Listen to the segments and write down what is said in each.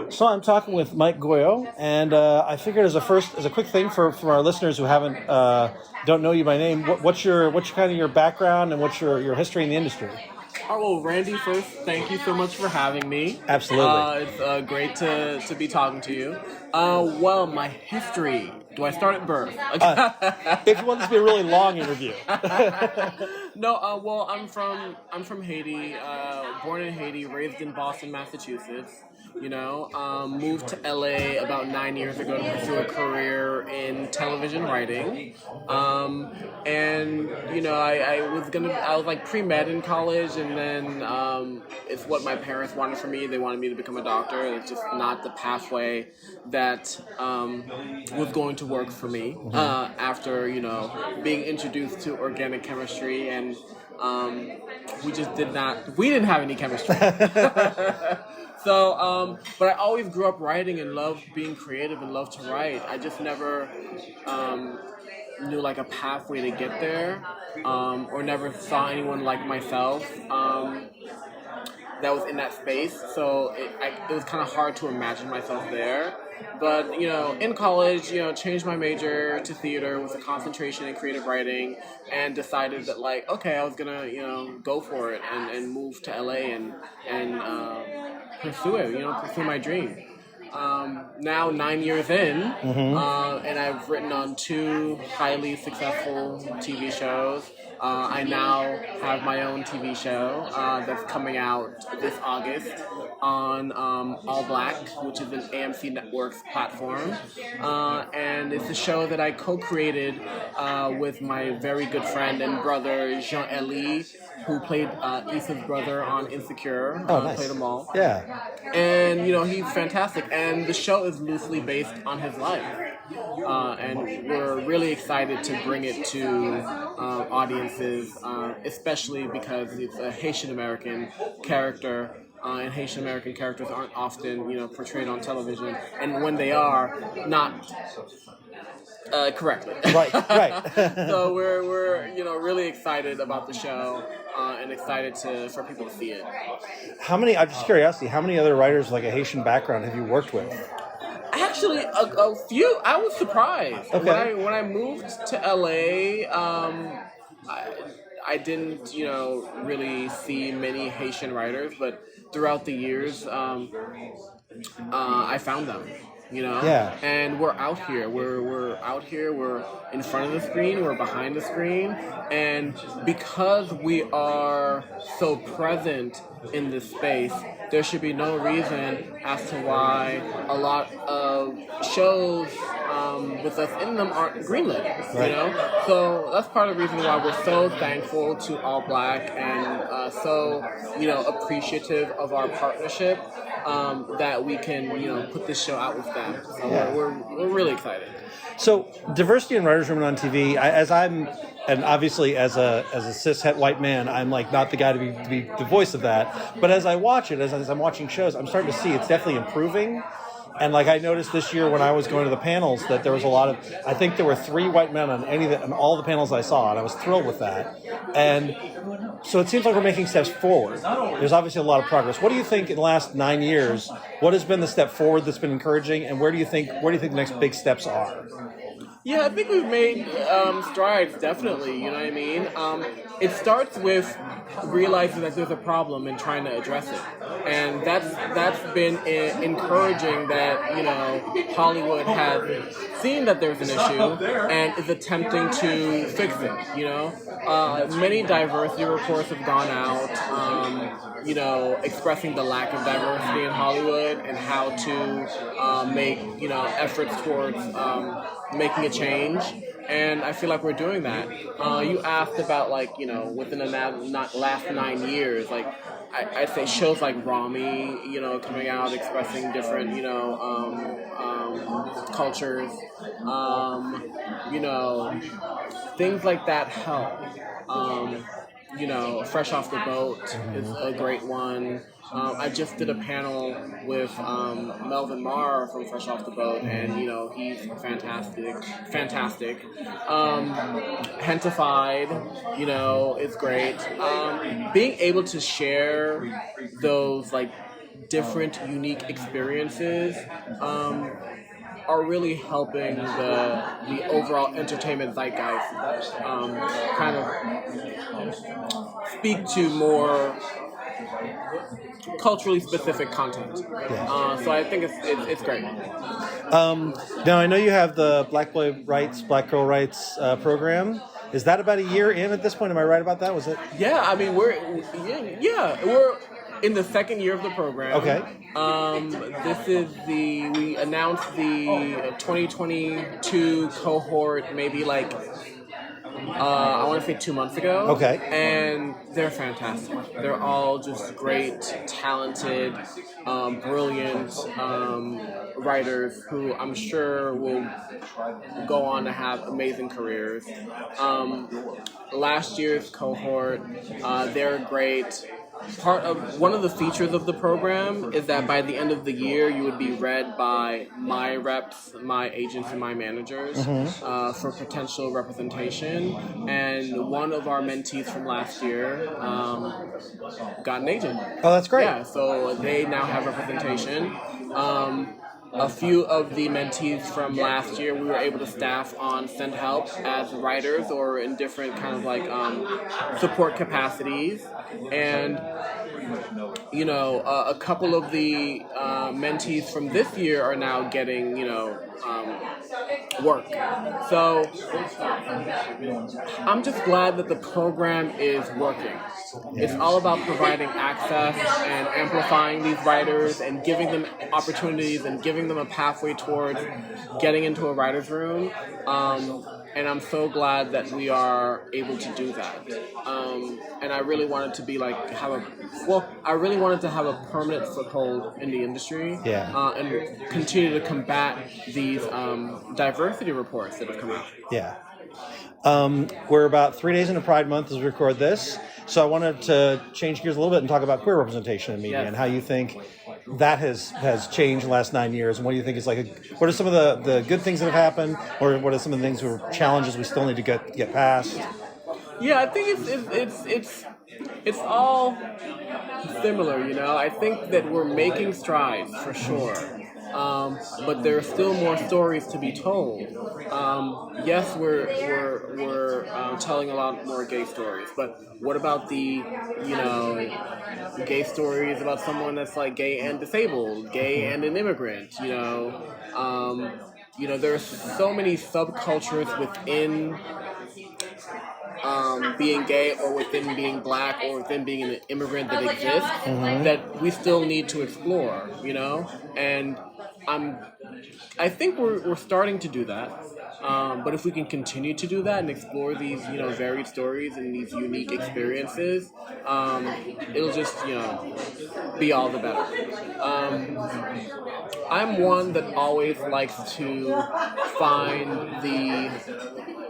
So I'm talking with Mike Gauyo, and I figured as a quick thing for our listeners who don't know you by name, what's your kind of your background and what's your history in the industry? Well, Randy, first, thank you so much for having me. Absolutely. It's great to be talking to you. Well, my history. Do I start at birth? If you want this to be a really long interview. No, well, I'm from Haiti, born in Haiti, raised in Boston, Massachusetts. Moved to LA about 9 years ago to pursue a career in television writing. I was like pre-med in college, and then it's what my parents wanted for me. They wanted me to become a doctor. It's just not the pathway that was going to work for me after being introduced to organic chemistry, and we didn't have any chemistry. So, but I always grew up writing and loved being creative and loved to write. I just never knew like a pathway to get there, or never saw anyone like myself that was in that space. So it was kind of hard to imagine myself there. But, in college, changed my major to theater with a concentration in creative writing, and decided that, like, okay, I was going to, go for it and move to LA and pursue it, pursue my dream. Now 9 years in, and I've written on 2 highly successful TV shows. I now have my own TV show that's coming out this August on ALLBLK, which is an AMC Network platform. And it's a show that I co-created with my very good friend and brother, Jean-Elie, who played Issa's brother on Insecure. Nice. Played them all. Yeah. And, he's fantastic. And the show is loosely based on his life. And we're really excited to bring it to audiences, especially because it's a Haitian American character, and Haitian American characters aren't often, portrayed on television, and when they are, not correctly. Right. So we're really excited about the show, and excited for people to see it. I'm just curiosity, how many other writers with like a Haitian background have you worked with? Actually, a few. I was surprised okay. when I moved to LA. I didn't, really see many Haitian writers, but throughout the years, I found them. Yeah. And we're out here. We're out here. We're in front of the screen. We're behind the screen, and because we are so present in this space, there should be no reason as to why a lot of shows with us in them aren't greenlit. Right. So that's part of the reason why we're so thankful to ALLBLK and so appreciative of our partnership, that we can put this show out with them. So we're really excited. So diversity in writers' room and on TV, and obviously as a cishet white man, I'm like not the guy to be the voice of that. But as I watch it, as I'm watching shows, I'm starting to see it's definitely improving. And like I noticed this year when I was going to the panels that there was a lot of, I think there were 3 white men on all the panels I saw, and I was thrilled with that. And so it seems like we're making steps forward. There's obviously a lot of progress. What do you think in the last 9 years, what has been the step forward that's been encouraging, and where do you think the next big steps are? Yeah, I think we've made strides, definitely, you know what I mean? It starts with realizing that there's a problem and trying to address it. And that's been encouraging that, Hollywood has seen that there's an issue and is attempting to fix it, Many diversity reports have gone out, expressing the lack of diversity in Hollywood and how to make, efforts towards making a change, and I feel like we're doing that. You asked about within the last 9 years, I'd say shows like Rami, coming out expressing different, cultures, things like that help. Fresh Off the Boat is a great one. I just did a panel with Melvin Marr from Fresh Off the Boat, and he's fantastic. Hentified, is great. Being able to share those different, unique experiences are really helping the overall entertainment zeitgeist kind of speak to more culturally specific content. So I think it's great. Now I know you have the Black Boy Rights, Black Girl Rights program. Is that about a year in at this point? Am I right about that? Was it? Yeah, I mean we're in the second year of the program. Okay. This is we announced the 2022 cohort maybe like I want to say 2 months ago. Okay. And they're fantastic. They're all just great, talented, brilliant writers who I'm sure will go on to have amazing careers. Last year's cohort, they're great. One of the features of the program is that by the end of the year, you would be read by my reps, my agents, and my managers for potential representation. And one of our mentees from last year got an agent. Oh, that's great. Yeah, so they now have representation. A few of the mentees from last year we were able to staff on Send Help as writers or in different kind of like support capacities. And a couple of the mentees from this year are now getting work. So I'm just glad that the program is working. It's all about providing access and amplifying these writers and giving them opportunities and giving them a pathway towards getting into a writer's room. And I'm so glad that we are able to do that. And I really wanted to I really wanted to have a permanent foothold in the industry. Yeah. And continue to combat these diversity reports that have come out. Yeah. We're about 3 days into Pride Month as we record this. So I wanted to change gears a little bit and talk about queer representation in media and how you think that has changed in the last 9 years, and what do you think is what are some of the good things that have happened, or what are some of the things or challenges we still need to get past? Yeah, I think it's all similar. I think that we're making strides for sure. But there are still more stories to be told. Yes, we're telling a lot more gay stories, but what about the gay stories about someone that's like gay and disabled, gay and an immigrant? There's so many subcultures within being gay or within being black or within being an immigrant that exists that we still need to explore. And I think we're starting to do that. But if we can continue to do that and explore these, varied stories and these unique experiences, it'll just, be all the better. I'm one that always likes to find the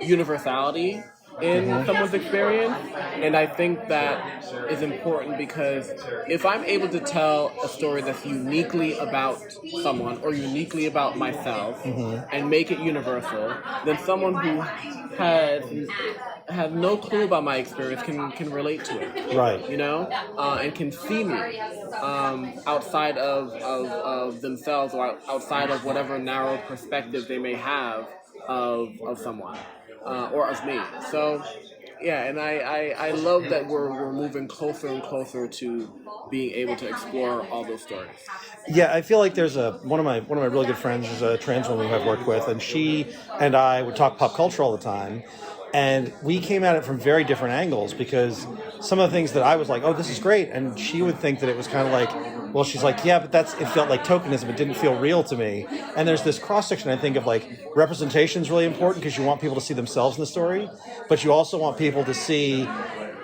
universality in someone's experience, and I think that is important because if I'm able to tell a story that's uniquely about someone or uniquely about myself and make it universal, then someone who has no clue about my experience can relate to it, right? And can see me outside of themselves or outside of whatever narrow perspective they may have of someone. Or of me. So, yeah, and I love that we're moving closer and closer to being able to explore all those stories. Yeah, I feel like there's one of my really good friends is a trans woman who I've worked with, and she and I would talk pop culture all the time. And we came at it from very different angles because some of the things that I was like, oh, this is great. And she would think that it was kind of like, well, she's like, yeah, but it felt like tokenism. It didn't feel real to me. And there's this cross-section, I think, of representation is really important because you want people to see themselves in the story, but you also want people to see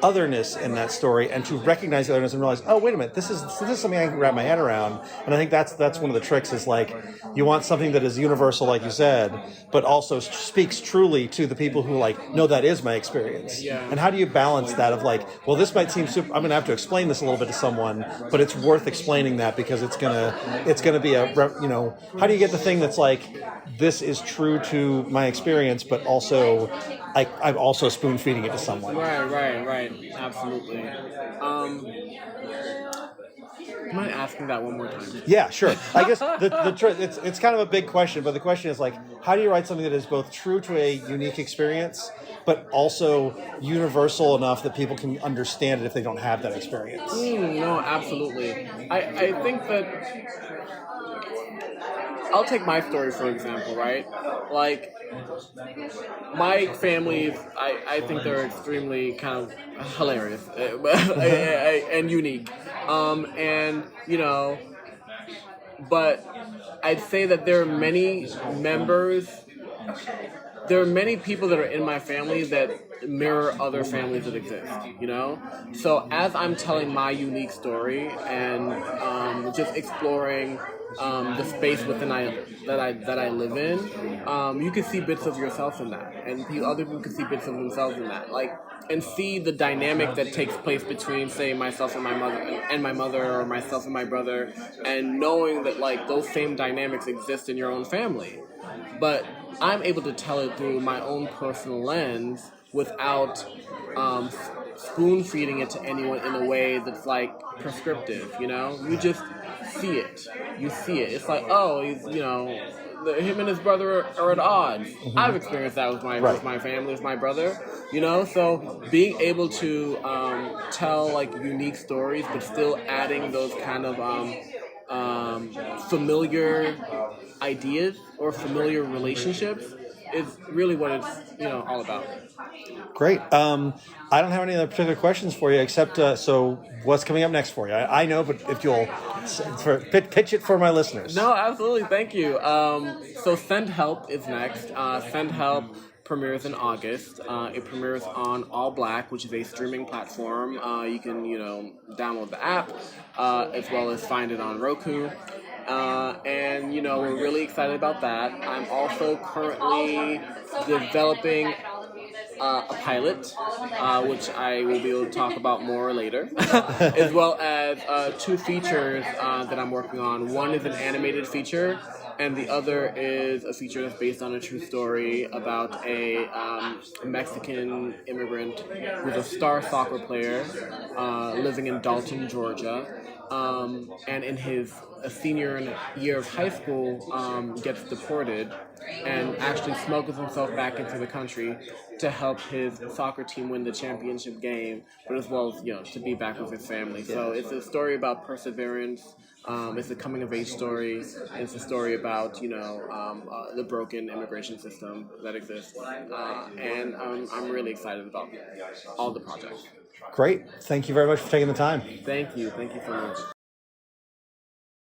otherness in that story and to recognize the otherness and realize, oh, wait a minute, this is something I can wrap my head around. And I think that's one of the tricks is you want something that is universal, like you said, but also speaks truly to the people who no, that is my experience. Yeah. And how do you balance that of well, this might seem super, I'm going to have to explain this a little bit to someone, but it's worth explaining that because it's gonna be how do you get the thing that's this is true to my experience, but also I'm also spoon feeding it to someone. Right, absolutely. Do you mind asking that one more time? Yeah, sure. I guess it's kind of a big question, but the question is like, how do you write something that is both true to a unique experience, but also universal enough that people can understand it if they don't have that experience? No, absolutely. I think that I'll take my story for example, right? Like my family, I think they're extremely kind of hilarious and unique, and but I'd say that there are many people that are in my family that mirror other families that exist, So as I'm telling my unique story and just exploring the space that I live in, you can see bits of yourself in that, and other people can see bits of themselves in that, and see the dynamic that takes place between, say, myself and my mother, or myself and my brother, and knowing that those same dynamics exist in your own family, but I'm able to tell it through my own personal lens without spoon feeding it to anyone in a way that's prescriptive. You just see it. You see it. It's like, oh, he's him and his brother are at odds. Mm-hmm. I've experienced that with my family, with my brother. So being able to tell unique stories, but still adding those kind of familiar ideas or familiar relationships is really what it's all about. Great. I don't have any other particular questions for you except so what's coming up next for you? I know, but if you'll pitch it for my listeners. No, absolutely. Thank you. So Send Help is next. Send Help premieres in August. It premieres on ALLBLK, which is a streaming platform. You can download the app as well as find it on Roku. And we're really excited about that. I'm also currently developing a pilot, which I will be able to talk about more later, as well as two features that I'm working on. One is an animated feature, and the other is a feature that's based on a true story about a Mexican immigrant who's a star soccer player living in Dalton, Georgia. And in his senior year of high school, gets deported and actually smuggles himself back into the country to help his soccer team win the championship game, but as well as to be back with his family. So it's a story about perseverance. It's a coming-of-age story. It's a story about the broken immigration system that exists, and I'm really excited about all the projects. Great. Thank you very much for taking the time. Thank you so much.